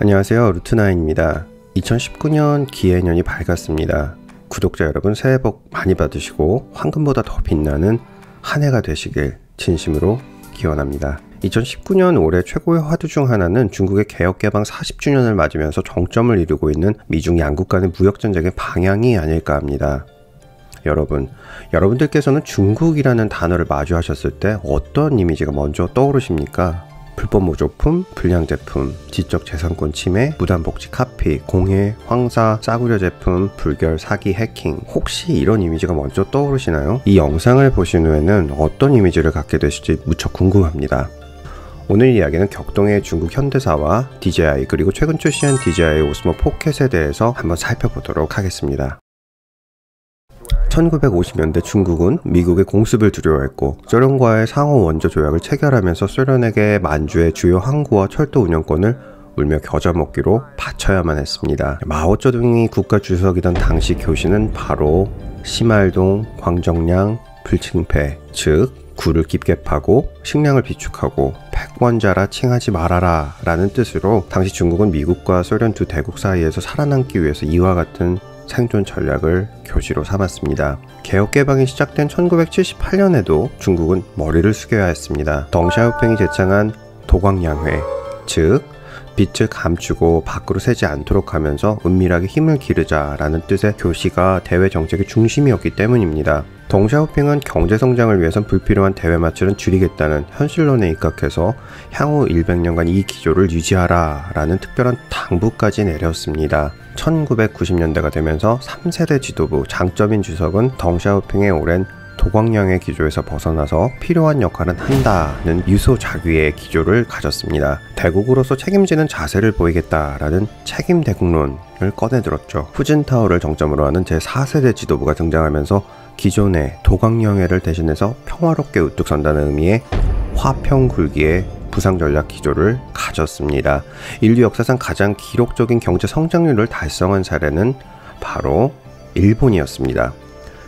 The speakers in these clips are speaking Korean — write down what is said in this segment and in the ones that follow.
안녕하세요, 루트나인입니다. 2019년 기해년이 밝았습니다. 구독자 여러분 새해 복 많이 받으시고 황금보다 더 빛나는 한 해가 되시길 진심으로 기원합니다. 2019년 올해 최고의 화두 중 하나는 중국의 개혁개방 40주년을 맞으면서 정점을 이루고 있는 미중 양국 간의 무역전쟁의 방향이 아닐까 합니다. 여러분들께서는 중국이라는 단어를 마주하셨을 때 어떤 이미지가 먼저 떠오르십니까? 불법 모조품, 불량제품, 지적재산권 침해, 무단복지 카피, 공해, 황사, 싸구려 제품, 불결, 사기, 해킹. 혹시 이런 이미지가 먼저 떠오르시나요? 이 영상을 보신 후에는 어떤 이미지를 갖게 되실지 무척 궁금합니다. 오늘 이야기는 격동의 중국 현대사와 DJI 그리고 최근 출시한 DJI 오스모 포켓에 대해서 한번 살펴보도록 하겠습니다. 1950년대 중국은 미국의 공습을 두려워했고 소련과의 상호 원조 조약을 체결하면서 소련에게 만주의 주요 항구와 철도 운영권을 울며 겨자 먹기로 바쳐야만 했습니다. 마오쩌둥이 국가 주석이던 당시 교시는 바로 시말동, 광정량, 불칭패, 즉 굴을 깊게 파고 식량을 비축하고 패권자라 칭하지 말아라 라는 뜻으로 당시 중국은 미국과 소련 두 대국 사이에서 살아남기 위해서 이와 같은 생존 전략을 교시로 삼았습니다. 개혁개방이 시작된 1978년에도 중국은 머리를 숙여야 했습니다. 덩샤오핑이 제창한 도광양회, 즉 빛을 감추고 밖으로 새지 않도록 하면서 은밀하게 힘을 기르자라는 뜻의 교시가 대외 정책의 중심이었기 때문입니다. 덩샤오핑은 경제성장을 위해선 불필요한 대외 마찰은 줄이겠다는 현실론에 입각해서 향후 100년간 이 기조를 유지하라 라는 특별한 당부까지 내렸습니다. 1990년대가 되면서 3세대 지도부 장쩌민 주석은 덩샤오핑의 오랜 도광양의 기조에서 벗어나서 필요한 역할은 한다는 유소작위의 기조를 가졌습니다. 대국으로서 책임지는 자세를 보이겠다라는 책임 대국론을 꺼내들었죠. 후진타오를 정점으로 하는 제4세대 지도부가 등장하면서 기존의 도광양회를 대신해서 평화롭게 우뚝 선다는 의미의 화평굴기의 부상전략 기조를 가졌습니다. 인류 역사상 가장 기록적인 경제 성장률을 달성한 사례는 바로 일본이었습니다.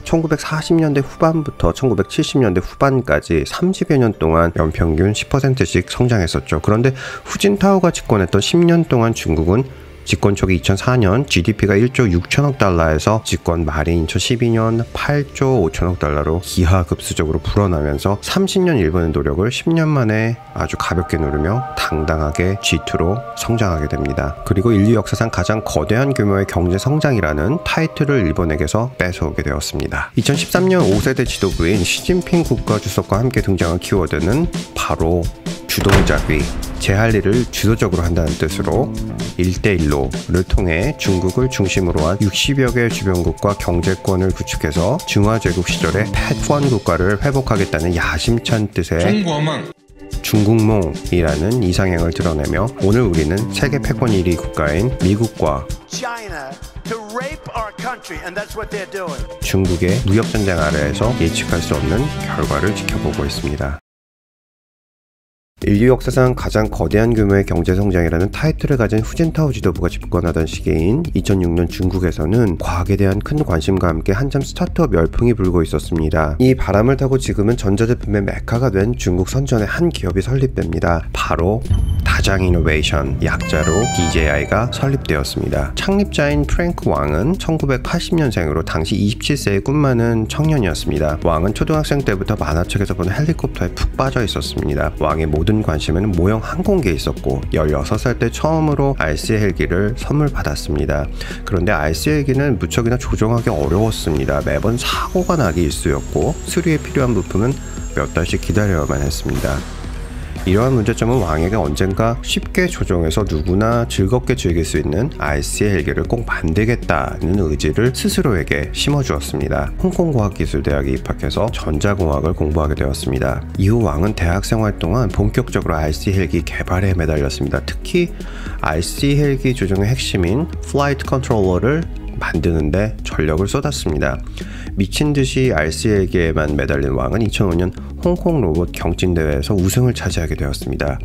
1940년대 후반부터 1970년대 후반까지 30여 년 동안 연평균 10%씩 성장했었죠. 그런데 후진타오가 집권했던 10년 동안 중국은 집권 초기 2004년 GDP가 1조 6천억 달러에서 집권 말인 2012년 8조 5천억 달러로 기하급수적으로 불어나면서 30년 일본의 노력을 10년 만에 아주 가볍게 누르며 당당하게 G2로 성장하게 됩니다. 그리고 인류 역사상 가장 거대한 규모의 경제 성장이라는 타이틀을 일본에게서 뺏어오게 되었습니다. 2013년 5세대 지도부인 시진핑 국가주석과 함께 등장한 키워드는 바로 주동자귀, 제 할 일을 주도적으로 한다는 뜻으로 1대1로를 통해 중국을 중심으로 한 60여 개의 주변국과 경제권을 구축해서 중화제국 시절의 패권 국가를 회복하겠다는 야심찬 뜻의 중국몽이라는 이상향을 드러내며 오늘 우리는 세계 패권 1위 국가인 미국과 중국의 무역전쟁 아래에서 예측할 수 없는 결과를 지켜보고 있습니다. 인류 역사상 가장 거대한 규모의 경제성장이라는 타이틀을 가진 후진타오 지도부가 집권하던 시기인 2006년 중국에서는 과학에 대한 큰 관심과 함께 한참 스타트업 열풍이 불고 있었습니다. 이 바람을 타고 지금은 전자제품의 메카가 된 중국 선전의 한 기업이 설립됩니다. 바로 다장이노베이션, 약자로 DJI가 설립되었습니다. 창립자인 프랭크 왕은 1980년생으로 당시 27세의 꿈 많은 청년이었습니다. 왕은 초등학생 때부터 만화책에서 보는 헬리콥터에 푹 빠져 있었습니다. 왕의 모든 관심에는 모형 항공기에 있었고 16살 때 처음으로 RC 헬기를 선물 받았습니다. 그런데 RC 헬기는 무척이나 조종하기 어려웠습니다. 매번 사고가 나기 일쑤였고 수리에 필요한 부품은 몇 달씩 기다려야만 했습니다. 이러한 문제점은 왕에게 언젠가 쉽게 조종해서 누구나 즐겁게 즐길 수 있는 RC 헬기를 꼭 만들겠다는 의지를 스스로에게 심어주었습니다. 홍콩과학기술대학에 입학해서 전자공학을 공부하게 되었습니다. 이후 왕은 대학생활 동안 본격적으로 RC 헬기 개발에 매달렸습니다. 특히 RC 헬기 조종의 핵심인 플라이트 컨트롤러를 만드는데 전력을 쏟았습니다. 미친듯이 RC 헬기에만 매달린 왕은 2005년 홍콩 로봇 경진대회에서 우승을 차지하게 되었습니다.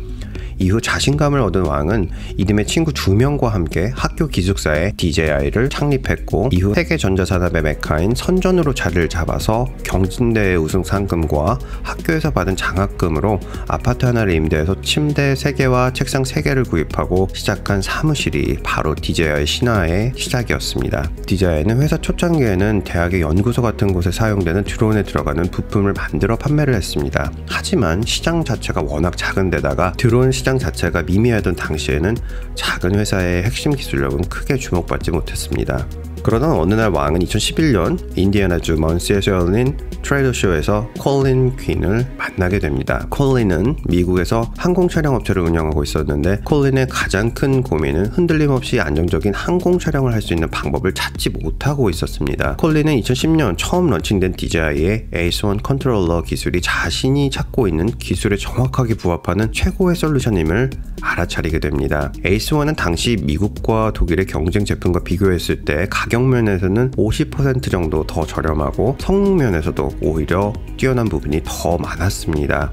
이후 자신감을 얻은 왕은 이듬해 친구 2명과 함께 학교 기숙사에 DJI를 창립했고, 이후 세계 전자산업의 메카인 선전으로 자리를 잡아서 경진대회 우승 상금과 학교에서 받은 장학금으로 아파트 하나를 임대해서 침대 3개와 책상 3개를 구입하고 시작한 사무실이 바로 DJI 신화의 시작이었습니다. DJI는 회사 초창기에는 대학의 연구소 같은 곳에 사용되는 드론에 들어가는 부품을 만들어 판매를 했습니다. 하지만 시장 자체가 워낙 작은 데다가 드론 시장 자체가 미미하던 당시에는 작은 회사의 핵심 기술력은 크게 주목받지 못했습니다. 그러던 어느 날 왕은 2011년 인디애나주 먼시에서 열린 트레이더쇼에서 콜린 퀸을 만나게 됩니다. 콜린은 미국에서 항공 촬영 업체를 운영하고 있었는데, 콜린의 가장 큰 고민은 흔들림 없이 안정적인 항공 촬영을 할 수 있는 방법을 찾지 못하고 있었습니다. 콜린은 2010년 처음 런칭된 DJI의 ACE-1 컨트롤러 기술이 자신이 찾고 있는 기술에 정확하게 부합하는 최고의 솔루션임을 알아차리게 됩니다. ACE-1은 당시 미국과 독일의 경쟁 제품과 비교했을 때 가격 면에서는 50% 정도 더 저렴하고 성능 면에서도 오히려 뛰어난 부분이 더 많았습니다.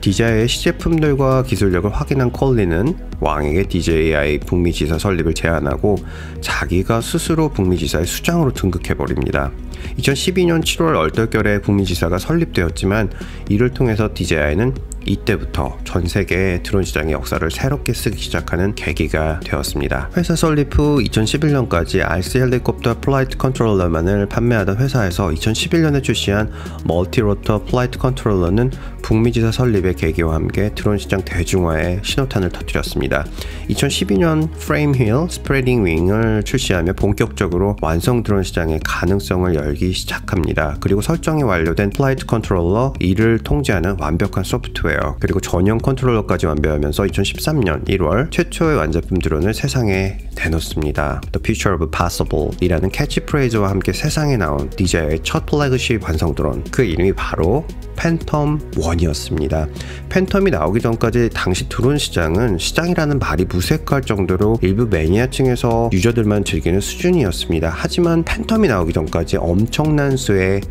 DJI의 시제품들과 기술력을 확인한 콜린은 왕에게 DJI 북미 지사 설립을 제안하고 자기가 스스로 북미 지사의 수장으로 등극해버립니다. 2012년 7월 얼떨결에 북미 지사가 설립되었지만, 이를 통해서 DJI는 이때부터 전 세계 드론 시장의 역사를 새롭게 쓰기 시작하는 계기가 되었습니다. 회사 설립 후 2011년까지 RC 헬리콥터 플라이트 컨트롤러만을 판매하던 회사에서 2011년에 출시한 멀티로터 플라이트 컨트롤러는 북미 지사 설립의 계기와 함께 드론 시장 대중화에 신호탄을 터뜨렸습니다. 2012년 프레임 휠 스프레딩 윙을 출시하며 본격적으로 완성 드론 시장의 가능성을 열기 시작합니다. 그리고 설정이 완료된 플라이트 컨트롤러, 이를 통제하는 완벽한 소프트웨어, 그리고 전용 컨트롤러까지 완비하면서 2013년 1월 최초의 완제품 드론을 세상에 내놓습니다. The Future of Possible 이라는 캐치프레이즈와 함께 세상에 나온 DJI의 첫 플래그십 완성 드론, 그 이름이 바로 팬텀 1이었습니다. 팬텀이 나오기 전까지 당시 드론 시장은 시장이라는 말이 무색할 정도로 일부 매니아층에서 유저들만 즐기는 수준이었습니다. 하지만 팬텀이 나오기 전까지 엄청난 수의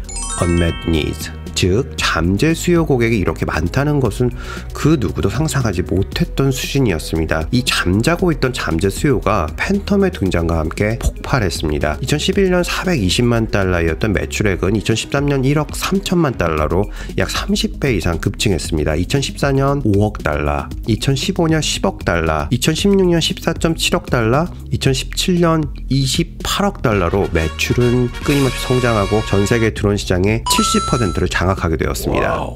unmet needs, 즉 잠재 수요 고객이 이렇게 많다는 것은 그 누구도 상상하지 못했던 수준이었습니다. 이 잠자고 있던 잠재 수요가 팬텀의 등장과 함께 폭발했습니다. 2011년 420만 달러였던 매출액은 2013년 1억 3천만 달러로 약 30배 이상 급증했습니다. 2014년 5억 달러, 2015년 10억 달러, 2016년 14.7억 달러, 2017년 28억 달러로 매출은 끊임없이 성장하고 전 세계 드론 시장의 70%를 장악하게 되었습니다.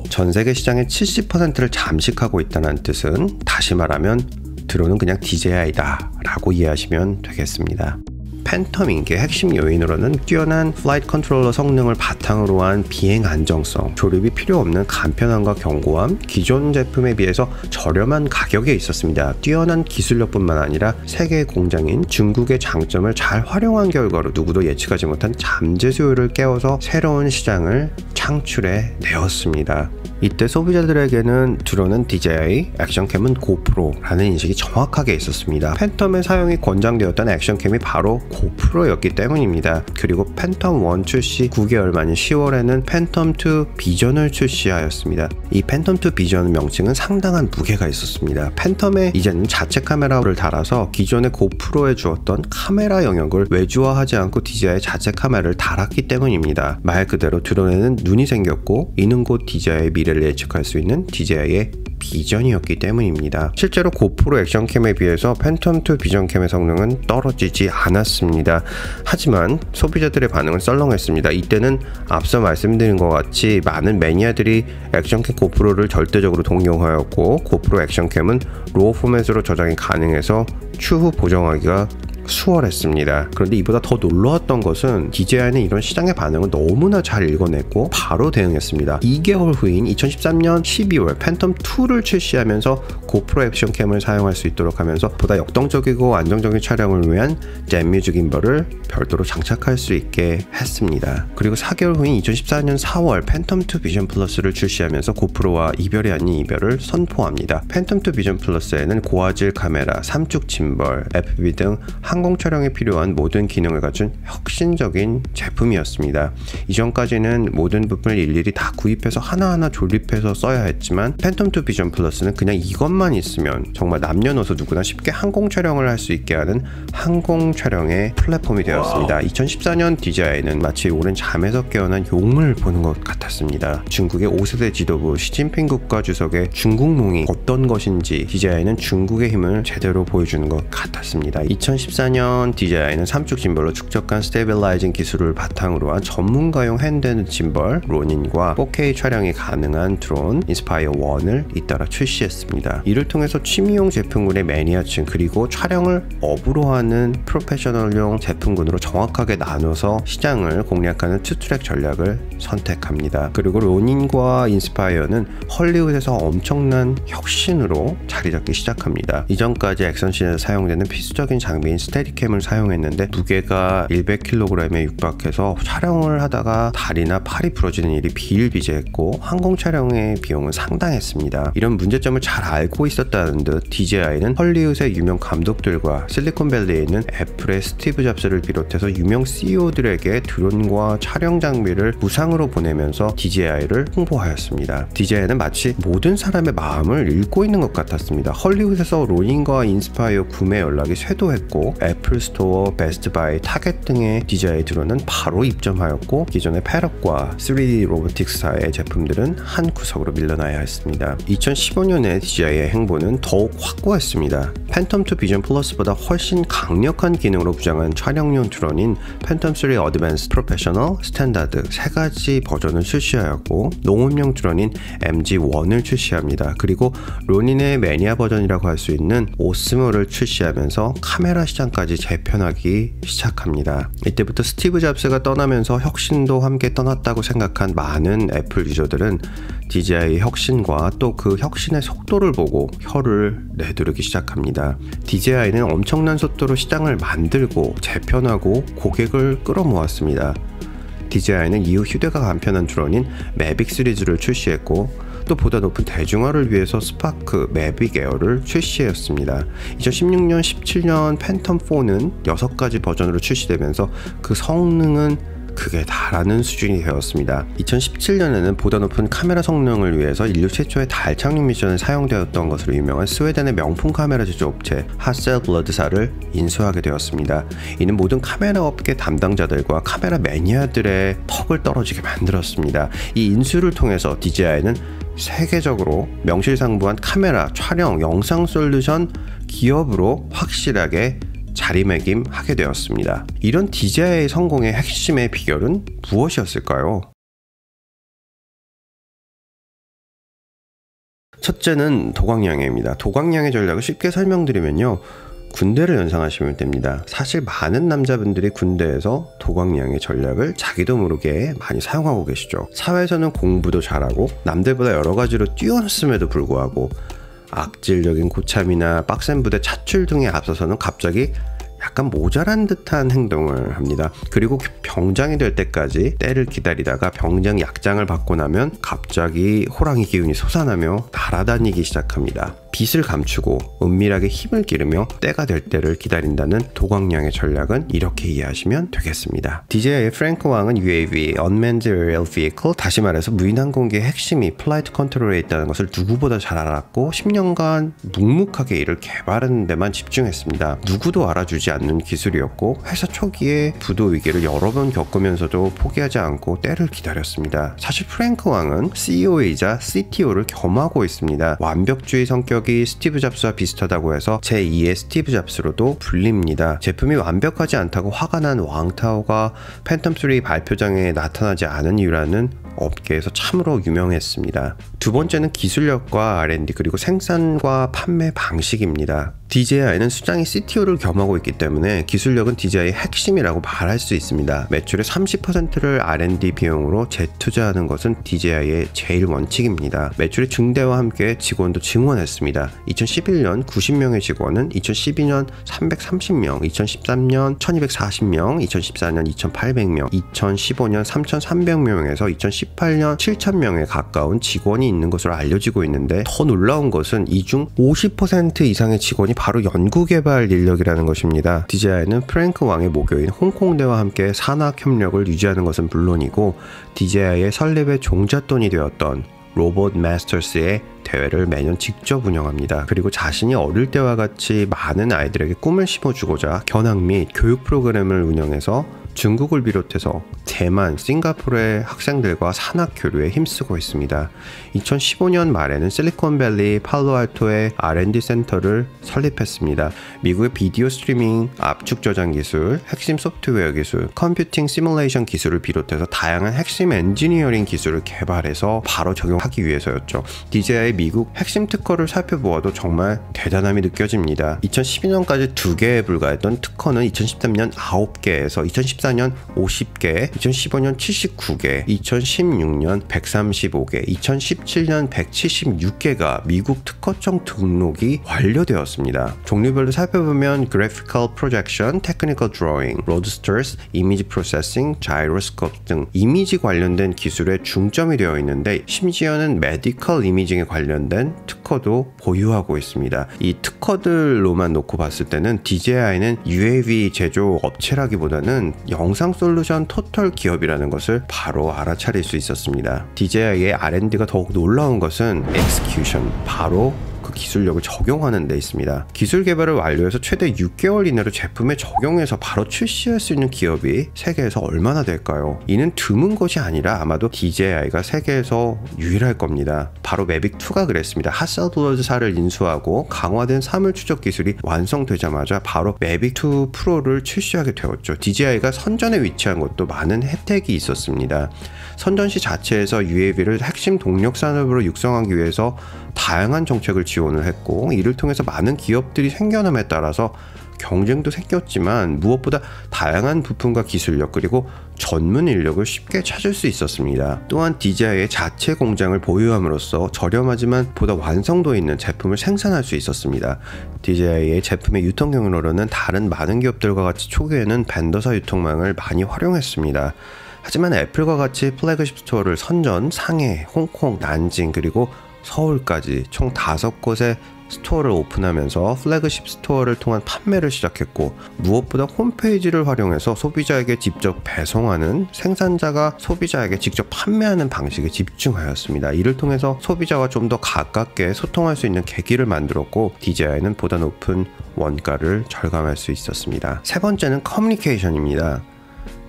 전 세계 시장의 70%를 잠식하고 있다는 뜻은, 다시 말하면 드론은 그냥 DJI다 라고 이해하시면 되겠습니다. 팬텀인게 핵심 요인으로는 뛰어난 플라이트 컨트롤러 성능을 바탕으로 한 비행 안정성, 조립이 필요 없는 간편함과 견고함, 기존 제품에 비해서 저렴한 가격에 있었습니다. 뛰어난 기술력뿐만 아니라 세계 공장인 중국의 장점을 잘 활용한 결과로 누구도 예측하지 못한 잠재 수요를 깨워서 새로운 시장을 창출해 내었습니다. 이때 소비자들에게는 드론은 DJI, 액션캠은 고프로라는 인식이 정확하게 있었습니다. 팬텀의 사용이 권장되었던 액션캠이 바로 고프로였기 때문입니다. 그리고 팬텀 1 출시 9개월 만인 10월에는 팬텀 2 비전을 출시하였습니다. 이 팬텀 2 비전 명칭은 상당한 무게가 있었습니다. 팬텀에 이제는 자체 카메라를 달아서 기존의 고프로에 주었던 카메라 영역을 외주화하지 않고 DJI 자체 카메라를 달았기 때문입니다. 말 그대로 드론에는 눈이 생겼고, 이는 곧 DJI의 미래를 예측할 수 있는 DJI의 비전이었기 때문입니다. 실제로 고프로 액션캠에 비해서 팬텀2 비전캠의 성능은 떨어지지 않았습니다. 하지만 소비자들의 반응은 썰렁했습니다. 이때는 앞서 말씀드린 것 같이 많은 매니아들이 액션캠 고프로를 절대적으로 동경하였고, 고프로 액션캠은 로우 포맷으로 저장이 가능해서 추후 보정하기가 수월했습니다. 그런데 이보다 더 놀라웠던 것은 DJI는 이런 시장의 반응을 너무나 잘 읽어냈고 바로 대응했습니다. 2개월 후인 2013년 12월 팬텀2를 출시하면서 고프로 액션캠을 사용할 수 있도록 하면서 보다 역동적이고 안정적인 촬영을 위한 잼뮤즈 김벌을 별도로 장착할 수 있게 했습니다. 그리고 4개월 후인 2014년 4월 팬텀2 비전 플러스를 출시하면서 고프로와 이별이 아닌 이별을 선포합니다. 팬텀2 비전 플러스에는 고화질 카메라, 삼축 짐벌, FPV 등 항공 촬영에 필요한 모든 기능을 갖춘 혁신적인 제품이었습니다. 이전까지는 모든 부분을 일일이 다 구입해서 하나하나 조립해서 써야 했지만 팬텀2 비전 플러스는 그냥 이것만 있으면 정말 남녀노소 누구나 쉽게 항공 촬영을 할 수 있게 하는 항공 촬영의 플랫폼이 되었습니다. 2014년 DJI는 마치 오랜 잠에서 깨어난 용을 보는 것 같았습니다. 중국의 5세대 지도부 시진핑 국가주석의 중국몽이 어떤 것인지 DJI는 중국의 힘을 제대로 보여주는 것 같았습니다. 2014년 DJI는 삼축 짐벌로 축적한 스테빌라이징 기술을 바탕으로 한 전문가용 핸드헬드 짐벌 로닌과 4K 촬영이 가능한 드론 인스파이어 1을 잇따라 출시했습니다. 이를 통해서 취미용 제품군의 매니아층 그리고 촬영을 업으로 하는 프로페셔널용 제품군으로 정확하게 나눠서 시장을 공략하는 투트랙 전략을 선택합니다. 그리고 로닌과 인스파이어는 헐리우드에서 엄청난 혁신으로 자리잡기 시작합니다. 이전까지 액션씬에서 사용되는 필수적인 장비인 스테디캠을 사용했는데 무게가 100kg에 육박해서 촬영을 하다가 다리나 팔이 부러지는 일이 비일비재했고 항공 촬영의 비용은 상당했습니다. 이런 문제점을 잘 알고 있었다는 듯 DJI는 헐리우드의 유명 감독들과 실리콘밸리에 있는 애플의 스티브 잡스를 비롯해서 유명 CEO들에게 드론과 촬영 장비를 무상으로 보내면서 DJI를 홍보하였습니다. DJI는 마치 모든 사람의 마음을 읽고 있는 것 같았습니다. 헐리우드에서 로닌과 인스파이어 구매 연락이 쇄도했고 애플 스토어, 베스트바이, 타겟 등의 DJI 드론은 바로 입점하였고 기존의 패럿과 3D 로보틱스사의 제품들은 한 구석으로 밀려나야 했습니다. 2015년에 DJI의 행보는 더욱 확고했습니다. 팬텀2 비전 플러스보다 훨씬 강력한 기능으로 부장한 촬영용 드론인 팬텀3 어드밴스 프로페셔널, 스탠다드 세 가지 버전을 출시하였고 농업용 드론인 MG1을 출시합니다. 그리고 로닌의 매니아 버전이라고 할 수 있는 오스모를 출시하면서 카메라 시장까지 재편하기 시작합니다. 이때부터 스티브 잡스가 떠나면서 혁신도 함께 떠났다고 생각한 많은 애플 유저들은 DJI의 혁신과 또 그 혁신의 속도를 보고 혀를 내두르기 시작합니다. DJI는 엄청난 속도로 시장을 만들고 재편하고 고객을 끌어모았습니다. DJI는 이후 휴대가 간편한 드론인 매빅 시리즈를 출시했고 또 보다 높은 대중화를 위해서 스파크 매빅 에어를 출시했습니다. 2016년, 17년 팬텀4는 6가지 버전으로 출시되면서 그 성능은 극에 달하는 수준이 되었습니다. 2017년에는 보다 높은 카메라 성능을 위해서 인류 최초의 달 착륙 미션에 사용되었던 것으로 유명한 스웨덴의 명품 카메라 제조업체 하셀블러드사를 인수하게 되었습니다. 이는 모든 카메라 업계 담당자들과 카메라 매니아들의 턱을 떨어지게 만들었습니다. 이 인수를 통해서 DJI는 세계적으로 명실상부한 카메라, 촬영, 영상 솔루션 기업으로 확실하게 자리매김하게 되었습니다. 이런 DJI의 성공의 핵심의 비결은 무엇이었을까요? 첫째는 도광양해입니다. 도광양해 전략을 쉽게 설명드리면요. 군대를 연상하시면 됩니다. 사실 많은 남자분들이 군대에서 도광양해 전략을 자기도 모르게 많이 사용하고 계시죠. 사회에서는 공부도 잘하고 남들보다 여러 가지로 뛰어났음에도 불구하고 악질적인 고참이나 빡센 부대 차출 등에 앞서서는 갑자기 약간 모자란 듯한 행동을 합니다. 그리고 병장이 될 때까지 때를 기다리다가 병장 약장을 받고 나면 갑자기 호랑이 기운이 솟아나며 날아다니기 시작합니다. 빛을 감추고 은밀하게 힘을 기르며 때가 될 때를 기다린다는 도광양의 전략은 이렇게 이해하시면 되겠습니다. DJI의 프랭크 왕은 UAV, Unmanned Aerial Vehicle, 다시 말해서 무인항공기의 핵심이 플라이트 컨트롤에 있다는 것을 누구보다 잘 알았고 10년간 묵묵하게 이를 개발하는 데만 집중했습니다. 누구도 알아주지 않는 기술이었고 회사 초기에 부도 위기를 여러 번 겪으면서도 포기하지 않고 때를 기다렸습니다. 사실 프랭크 왕은 CEO이자 CTO를 겸하고 있습니다. 완벽주의 성격이 스티브 잡스와 비슷하다고 해서 제2의 스티브 잡스로도 불립니다. 제품이 완벽하지 않다고 화가 난 왕타오가 팬텀3 발표장에 나타나지 않은 이유라는 업계에서 참으로 유명했습니다. 두 번째는 기술력과 R&D 그리고 생산과 판매 방식입니다. DJI는 수장이 CTO를 겸하고 있기 때문에 기술력은 DJI의 핵심이라고 말할 수 있습니다. 매출의 30%를 R&D 비용으로 재투자하는 것은 DJI의 제일 원칙입니다. 매출의 증대와 함께 직원도 증원했습니다. 2011년 90명의 직원은 2012년 330명, 2013년 1240명, 2014년 2800명, 2015년 3300명에서 2018년 7,000명에 가까운 직원이 있는 것으로 알려지고 있는데, 더 놀라운 것은 이 중 50% 이상의 직원이 바로 연구개발 인력이라는 것입니다. DJI는 프랭크 왕의 모교인 홍콩대와 함께 산학협력을 유지하는 것은 물론이고, DJI의 설립의 종잣돈이 되었던 로봇 마스터스의 대회를 매년 직접 운영합니다. 그리고 자신이 어릴 때와 같이 많은 아이들에게 꿈을 심어주고자 견학 및 교육 프로그램을 운영해서 중국을 비롯해서 대만, 싱가포르의 학생들과 산학 교류에 힘쓰고 있습니다. 2015년 말에는 실리콘밸리 팔로알토의 R&D 센터를 설립했습니다. 미국의 비디오 스트리밍, 압축 저장 기술, 핵심 소프트웨어 기술, 컴퓨팅 시뮬레이션 기술을 비롯해서 다양한 핵심 엔지니어링 기술을 개발해서 바로 적용하기 위해서였죠. DJI의 미국 핵심 특허를 살펴보아도 정말 대단함이 느껴집니다. 2012년까지 2개에 불과했던 특허는 2013년 9개에서 2014년 50개, 2015년 79개, 2016년 135개, 2017년 176개가 미국 특허청 등록이 완료되었습니다. 종류별로 살펴보면 Graphical Projection, Technical Drawing, Roadsters, Image Processing, Gyroscope 등 이미지 관련된 기술에 중점이 되어 있는데, 심지어는 메디컬 이미징에 관련된 특허도 보유하고 있습니다. 이 특허들로만 놓고 봤을 때는 DJI는 UAV 제조 업체라기보다는 영상 솔루션 토털 기업이라는 것을 바로 알아차릴 수 있었습니다. DJI의 R&D가 더욱 놀라운 것은 execution, 바로 그 기술력을 적용하는 데 있습니다. 기술 개발을 완료해서 최대 6개월 이내로 제품에 적용해서 바로 출시할 수 있는 기업이 세계에서 얼마나 될까요? 이는 드문 것이 아니라 아마도 DJI가 세계에서 유일할 겁니다. 바로 매빅2가 그랬습니다. 하셀블러드사를 인수하고 강화된 사물 추적 기술이 완성되자마자 바로 매빅2 프로를 출시하게 되었죠. DJI가 선전에 위치한 것도 많은 혜택이 있었습니다. 선전시 자체에서 UAV를 핵심 동력 산업으로 육성하기 위해서 다양한 정책을 지원을 했고, 이를 통해서 많은 기업들이 생겨남에 따라서 경쟁도 생겼지만 무엇보다 다양한 부품과 기술력 그리고 전문 인력을 쉽게 찾을 수 있었습니다. 또한 DJI의 자체 공장을 보유함으로써 저렴하지만 보다 완성도 있는 제품을 생산할 수 있었습니다. DJI의 제품의 유통 경로로는 다른 많은 기업들과 같이 초기에는 벤더사 유통망을 많이 활용했습니다. 하지만 애플과 같이 플래그십 스토어를 선전, 상해, 홍콩, 난징 그리고 서울까지 총 5곳의 스토어를 오픈하면서 플래그십 스토어를 통한 판매를 시작했고, 무엇보다 홈페이지를 활용해서 소비자에게 직접 배송하는, 생산자가 소비자에게 직접 판매하는 방식에 집중하였습니다. 이를 통해서 소비자와 좀 더 가깝게 소통할 수 있는 계기를 만들었고, DJI는 보다 높은 원가를 절감할 수 있었습니다. 세 번째는 커뮤니케이션입니다.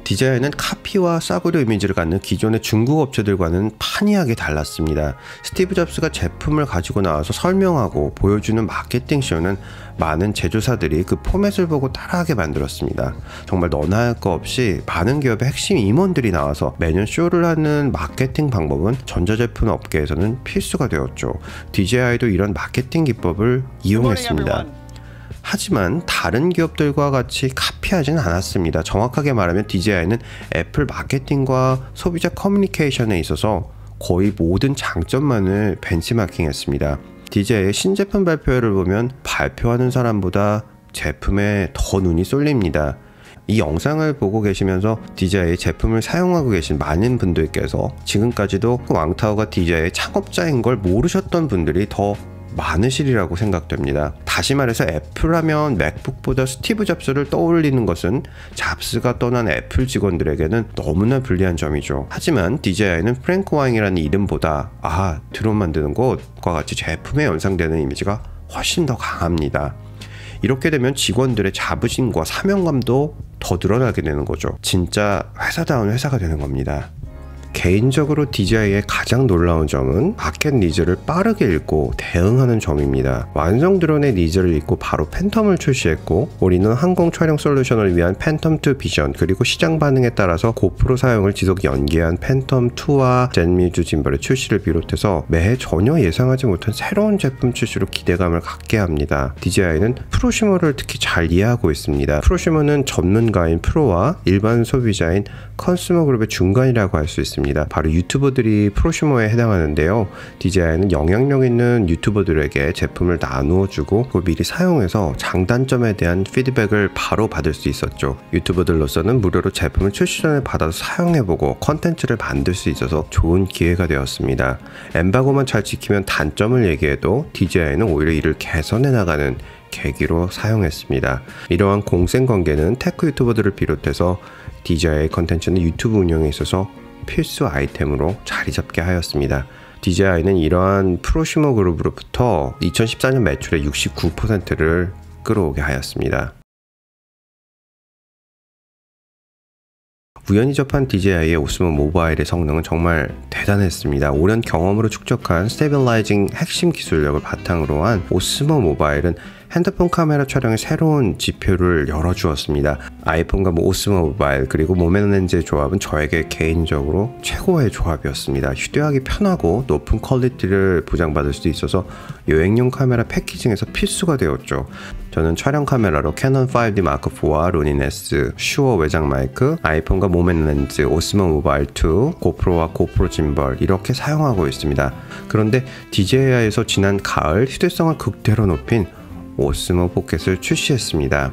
DJI는 카피와 싸구려 이미지를 갖는 기존의 중국 업체들과는 판이하게 달랐습니다. 스티브 잡스가 제품을 가지고 나와서 설명하고 보여주는 마케팅 쇼는 많은 제조사들이 그 포맷을 보고 따라하게 만들었습니다. 정말 너나 할 거 없이 많은 기업의 핵심 임원들이 나와서 매년 쇼를 하는 마케팅 방법은 전자제품 업계에서는 필수가 되었죠. DJI도 이런 마케팅 기법을 이용했습니다. 하지만 다른 기업들과 같이 카피하지는 않았습니다. 정확하게 말하면 DJI는 애플 마케팅과 소비자 커뮤니케이션에 있어서 거의 모든 장점만을 벤치마킹했습니다. DJI의 신제품 발표회를 보면 발표하는 사람보다 제품에 더 눈이 쏠립니다. 이 영상을 보고 계시면서 DJI의 제품을 사용하고 계신 많은 분들께서 지금까지도 왕타오가 DJI의 창업자인 걸 모르셨던 분들이 더 많으시리라고 생각됩니다. 다시 말해서 애플하면 맥북보다 스티브 잡스를 떠올리는 것은 잡스가 떠난 애플 직원들에게는 너무나 불리한 점이죠. 하지만 DJI는 프랭크 왕이라는 이름보다 드론 만드는 곳과 같이 제품에 연상되는 이미지가 훨씬 더 강합니다. 이렇게 되면 직원들의 자부심과 사명감도 더 늘어나게 되는 거죠. 진짜 회사다운 회사가 되는 겁니다. 개인적으로 DJI의 가장 놀라운 점은 마켓 니즈를 빠르게 읽고 대응하는 점입니다. 완성 드론의 니즈를 읽고 바로 팬텀을 출시했고, 우리는 항공 촬영 솔루션을 위한 팬텀2 비전, 그리고 시장 반응에 따라서 고프로 사용을 지속 연기한 팬텀2와 젠미주 짐벌의 출시를 비롯해서 매해 전혀 예상하지 못한 새로운 제품 출시로 기대감을 갖게 합니다. DJI는 프로슈머를 특히 잘 이해하고 있습니다. 프로슈머는 전문가인 프로와 일반 소비자인 컨슈머 그룹의 중간이라고 할 수 있습니다. 있습니다. 바로 유튜버들이 프로슈머에 해당하는데요. DJI는 영향력 있는 유튜버들에게 제품을 나누어주고 그걸 미리 사용해서 장단점에 대한 피드백을 바로 받을 수 있었죠. 유튜버들로서는 무료로 제품을 출시 전에 받아서 사용해보고 컨텐츠를 만들 수 있어서 좋은 기회가 되었습니다. 엠바고만 잘 지키면 단점을 얘기해도 DJI는 오히려 이를 개선해 나가는 계기로 사용했습니다. 이러한 공생관계는 테크 유튜버들을 비롯해서 DJI 컨텐츠는 유튜브 운영에 있어서 필수 아이템으로 자리 잡게 하였습니다. DJI는 이러한 프로슈머 그룹으로부터 2014년 매출의 69%를 끌어오게 하였습니다. 우연히 접한 DJI의 오스모 모바일의 성능은 정말 대단했습니다. 오랜 경험으로 축적한 스테빌라이징 핵심 기술력을 바탕으로 한 오스모 모바일은 핸드폰 카메라 촬영의 새로운 지표를 열어주었습니다. 아이폰과 오스모 모바일 그리고 모멘 렌즈의 조합은 저에게 개인적으로 최고의 조합이었습니다. 휴대하기 편하고 높은 퀄리티를 보장받을 수 있어서 여행용 카메라 패키징에서 필수가 되었죠. 저는 촬영 카메라로 캐논 5D 마크 4와 로닌 S, 슈어 외장 마이크, 아이폰과 모멘 렌즈, 오스모 모바일 2, 고프로와 고프로 짐벌 이렇게 사용하고 있습니다. 그런데 DJI에서 지난 가을 휴대성을 극대로 높인 오스모 포켓을 출시했습니다.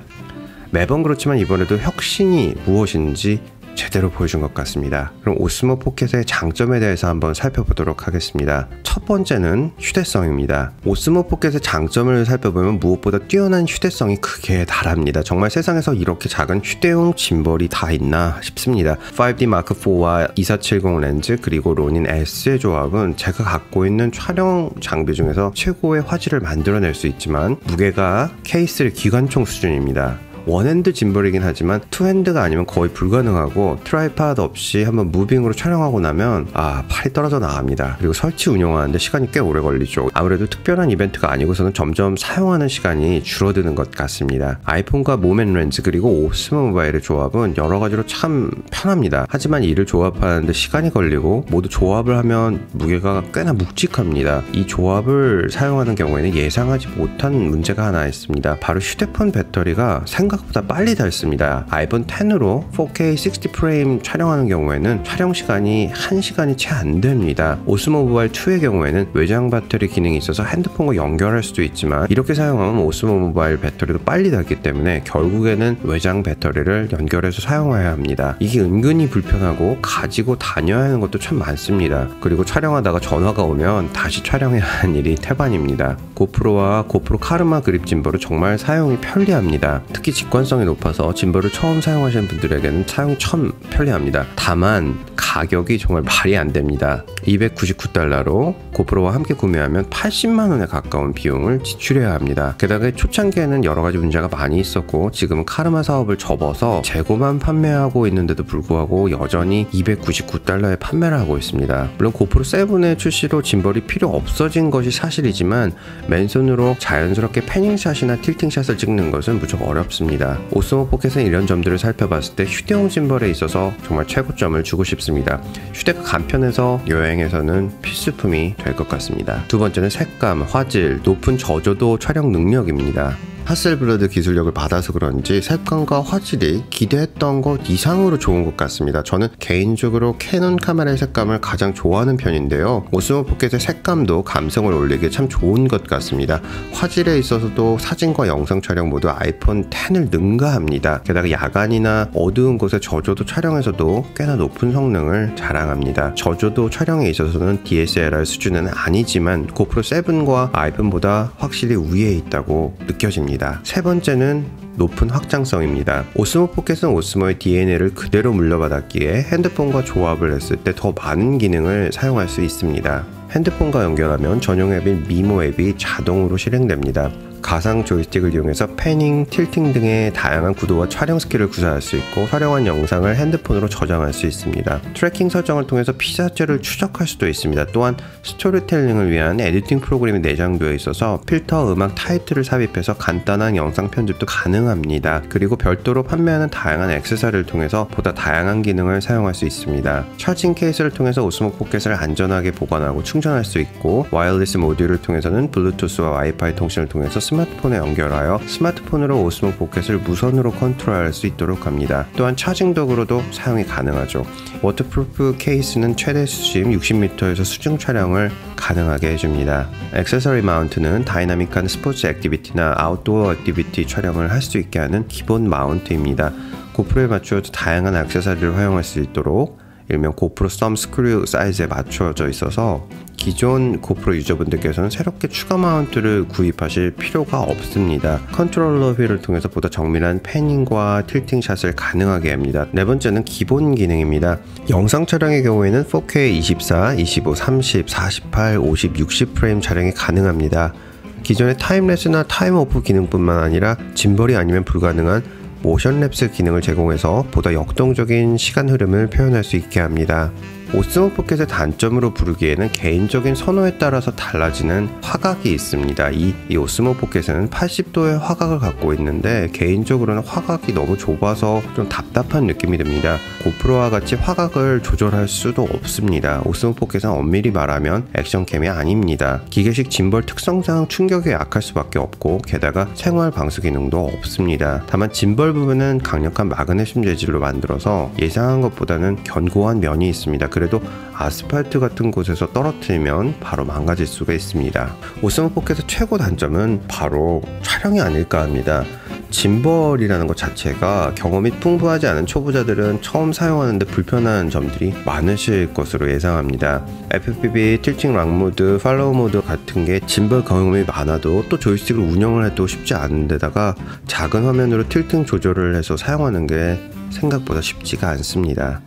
매번 그렇지만 이번에도 혁신이 무엇인지 제대로 보여준 것 같습니다. 그럼 오스모 포켓의 장점에 대해서 한번 살펴보도록 하겠습니다. 첫 번째는 휴대성입니다. 오스모 포켓의 장점을 살펴보면 무엇보다 뛰어난 휴대성이 크게 달합니다. 정말 세상에서 이렇게 작은 휴대용 짐벌이 다 있나 싶습니다. 5D 마크 4와 2470 렌즈 그리고 로닌 S의 조합은 제가 갖고 있는 촬영 장비 중에서 최고의 화질을 만들어낼 수 있지만 무게가 K3 기관총 수준입니다. 원핸드 짐벌이긴 하지만 투핸드가 아니면 거의 불가능하고 트라이파드 없이 한번 무빙으로 촬영하고 나면 팔이 떨어져 나갑니다. 그리고 설치 운영하는데 시간이 꽤 오래 걸리죠. 아무래도 특별한 이벤트가 아니고서는 점점 사용하는 시간이 줄어드는 것 같습니다. 아이폰과 모멘 렌즈 그리고 오스모 모바일의 조합은 여러가지로 참 편합니다. 하지만 이를 조합하는데 시간이 걸리고 모두 조합을 하면 무게가 꽤나 묵직합니다. 이 조합을 사용하는 경우에는 예상하지 못한 문제가 하나 있습니다. 바로 휴대폰 배터리가 생각보다 빨리 닳습니다. 아이폰 10으로 4K 60프레임 촬영하는 경우에는 촬영 시간이 1시간이 채 안 됩니다. 오스모 모바일 2의 경우에는 외장 배터리 기능이 있어서 핸드폰과 연결할 수도 있지만 이렇게 사용하면 오스모 모바일 배터리도 빨리 닳기 때문에 결국에는 외장 배터리를 연결해서 사용해야 합니다. 이게 은근히 불편하고 가지고 다녀야 하는 것도 참 많습니다. 그리고 촬영하다가 전화가 오면 다시 촬영해야 하는 일이 태반입니다. 고프로와 고프로 카르마 그립 짐벌은 정말 사용이 편리합니다. 특히 직관성이 높아서 짐벌을 처음 사용하시는 분들에게는 사용이 참 편리합니다. 다만 가격이 정말 말이 안 됩니다. $299로 고프로와 함께 구매하면 80만원에 가까운 비용을 지출해야 합니다. 게다가 초창기에는 여러가지 문제가 많이 있었고 지금은 카르마 사업을 접어서 재고만 판매하고 있는데도 불구하고 여전히 $299에 판매를 하고 있습니다. 물론 고프로 7의 출시로 짐벌이 필요 없어진 것이 사실이지만 맨손으로 자연스럽게 패닝샷이나 틸팅샷을 찍는 것은 무척 어렵습니다. 오스모 포켓은 이런 점들을 살펴봤을 때 휴대용 짐벌에 있어서 정말 최고점을 주고 싶습니다. 휴대가 간편해서 여행에서는 필수품이 될 것 같습니다. 두 번째는 색감, 화질, 높은 저조도 촬영 능력입니다. 하셀블러드 기술력을 받아서 그런지 색감과 화질이 기대했던 것 이상으로 좋은 것 같습니다. 저는 개인적으로 캐논 카메라의 색감을 가장 좋아하는 편인데요. 오스모 포켓의 색감도 감성을 올리기에 참 좋은 것 같습니다. 화질에 있어서도 사진과 영상 촬영 모두 아이폰 10을 능가합니다. 게다가 야간이나 어두운 곳의 저조도 촬영에서도 꽤나 높은 성능을 자랑합니다. 저조도 촬영에 있어서는 DSLR 수준은 아니지만 고프로 7과 아이폰보다 확실히 위에 있다고 느껴집니다. 세 번째는 높은 확장성입니다. 오스모 포켓은 오스모의 DNA를 그대로 물려받았기에 핸드폰과 조합을 했을 때 더 많은 기능을 사용할 수 있습니다. 핸드폰과 연결하면 전용 앱인 미모 앱이 자동으로 실행됩니다. 가상 조이스틱을 이용해서 패닝, 틸팅 등의 다양한 구도와 촬영 스킬을 구사할 수 있고 촬영한 영상을 핸드폰으로 저장할 수 있습니다. 트래킹 설정을 통해서 피사체를 추적할 수도 있습니다. 또한 스토리텔링을 위한 에디팅 프로그램이 내장되어 있어서 필터, 음악, 타이틀을 삽입해서 간단한 영상 편집도 가능합니다. 그리고 별도로 판매하는 다양한 액세서리를 통해서 보다 다양한 기능을 사용할 수 있습니다. 차징 케이스를 통해서 오스모 포켓을 안전하게 보관하고 충전 충전할 수 있고, 와이어리스 모듈을 통해서는 블루투스와 와이파이 통신을 통해서 스마트폰에 연결하여 스마트폰으로 오스모 포켓을 무선으로 컨트롤할 수 있도록 합니다. 또한 차징 도구로도 사용이 가능하죠. 워터프루프 케이스는 최대 수심 60m에서 수중 촬영을 가능하게 해줍니다. 액세서리 마운트는 다이나믹한 스포츠 액티비티나 아웃도어 액티비티 촬영을 할 수 있게 하는 기본 마운트입니다. 고프로에 맞추어서 다양한 액세서리를 활용할 수 있도록 일명 고프로 썸 스크류 사이즈에 맞춰져 있어서 기존 고프로 유저분들께서는 새롭게 추가 마운트를 구입하실 필요가 없습니다. 컨트롤러 휠을 통해서 보다 정밀한 패닝과 틸팅 샷을 가능하게 합니다. 네 번째는 기본 기능입니다. 영상 촬영의 경우에는 4K 24, 25, 30, 48, 50, 60 프레임 촬영이 가능합니다. 기존의 타임랩스나 타임오프 기능뿐만 아니라 짐벌이 아니면 불가능한 모션랩스 기능을 제공해서 보다 역동적인 시간 흐름을 표현할 수 있게 합니다. 오스모 포켓의 단점으로 부르기에는 개인적인 선호에 따라서 달라지는 화각이 있습니다. 이 오스모 포켓은 80도의 화각을 갖고 있는데 개인적으로는 화각이 너무 좁아서 좀 답답한 느낌이 듭니다. 고프로와 같이 화각을 조절할 수도 없습니다. 오스모 포켓은 엄밀히 말하면 액션캠이 아닙니다. 기계식 짐벌 특성상 충격에 약할 수밖에 없고 게다가 생활 방수 기능도 없습니다. 다만 짐벌 부분은 강력한 마그네슘 재질로 만들어서 예상한 것보다는 견고한 면이 있습니다. 그래도 아스팔트 같은 곳에서 떨어뜨리면 바로 망가질 수가 있습니다. 오스모 포켓의 최고 단점은 바로 촬영이 아닐까 합니다. 짐벌이라는 것 자체가 경험이 풍부하지 않은 초보자들은 처음 사용하는데 불편한 점들이 많으실 것으로 예상합니다. FPV, 틸팅 락 모드, 팔로우 모드 같은 게 짐벌 경험이 많아도 또 조이스틱을 운영을 해도 쉽지 않은 데다가 작은 화면으로 틸팅 조절을 해서 사용하는 게 생각보다 쉽지가 않습니다.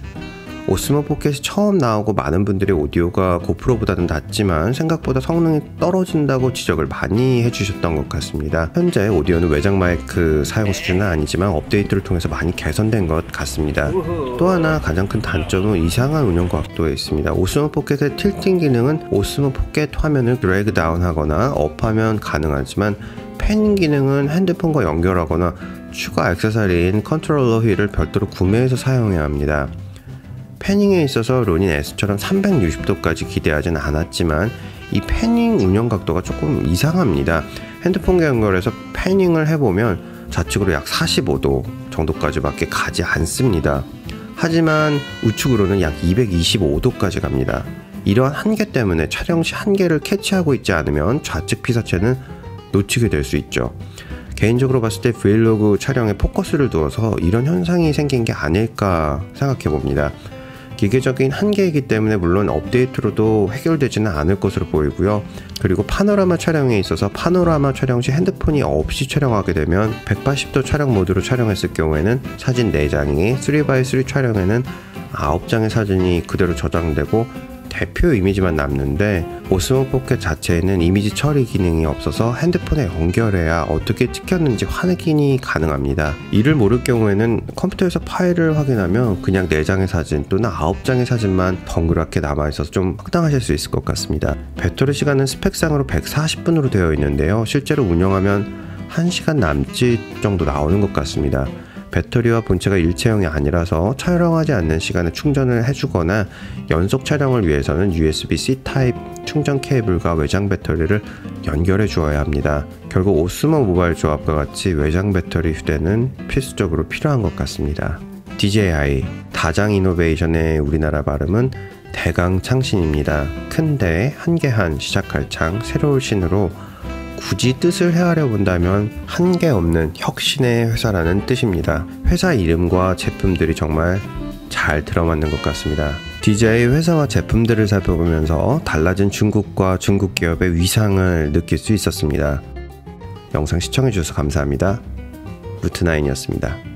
오스모 포켓이 처음 나오고 많은 분들이 오디오가 고프로보다는 낫지만 생각보다 성능이 떨어진다고 지적을 많이 해주셨던 것 같습니다. 현재 오디오는 외장 마이크 사용 수준은 아니지만 업데이트를 통해서 많이 개선된 것 같습니다. 또 하나 가장 큰 단점은 이상한 운영 각도에 있습니다. 오스모 포켓의 틸팅 기능은 오스모 포켓 화면을 드래그 다운 하거나 업하면 가능하지만 패닝 기능은 핸드폰과 연결하거나 추가 액세서리인 컨트롤러 휠을 별도로 구매해서 사용해야 합니다. 패닝에 있어서 로닌 S처럼 360도까지 기대하진 않았지만 이 패닝 운영 각도가 조금 이상합니다. 핸드폰과 연결해서 패닝을 해보면 좌측으로 약 45도 정도까지밖에 가지 않습니다. 하지만 우측으로는 약 225도까지 갑니다. 이러한 한계 때문에 촬영 시 한계를 캐치하고 있지 않으면 좌측 피사체는 놓치게 될 수 있죠. 개인적으로 봤을 때 브이로그 촬영에 포커스를 두어서 이런 현상이 생긴 게 아닐까 생각해 봅니다. 기계적인 한계이기 때문에 물론 업데이트로도 해결되지는 않을 것으로 보이고요. 그리고 파노라마 촬영에 있어서 파노라마 촬영 시 핸드폰이 없이 촬영하게 되면 180도 촬영 모드로 촬영했을 경우에는 사진 4장이 3x3 촬영에는 9장의 사진이 그대로 저장되고 대표 이미지만 남는데 오스모 포켓 자체에는 이미지 처리 기능이 없어서 핸드폰에 연결해야 어떻게 찍혔는지 확인이 가능합니다. 이를 모를 경우에는 컴퓨터에서 파일을 확인하면 그냥 4장의 사진 또는 9장의 사진만 덩그랗게 남아있어서 좀 황당하실 수 있을 것 같습니다. 배터리 시간은 스펙상으로 140분으로 되어 있는데요. 실제로 운영하면 1시간 남짓 정도 나오는 것 같습니다. 배터리와 본체가 일체형이 아니라서 촬영하지 않는 시간에 충전을 해주거나 연속 촬영을 위해서는 USB-C 타입 충전 케이블과 외장 배터리를 연결해 주어야 합니다. 결국 오스모 모바일 조합과 같이 외장 배터리 휴대는 필수적으로 필요한 것 같습니다. DJI 다장 이노베이션의 우리나라 발음은 대강창신입니다. 큰데 한계한 시작할 창 새로울 신으로 굳이 뜻을 헤아려 본다면 한계 없는 혁신의 회사라는 뜻입니다. 회사 이름과 제품들이 정말 잘 들어맞는 것 같습니다. DJI 회사와 제품들을 살펴보면서 달라진 중국과 중국 기업의 위상을 느낄 수 있었습니다. 영상 시청해주셔서 감사합니다. 루트9이었습니다.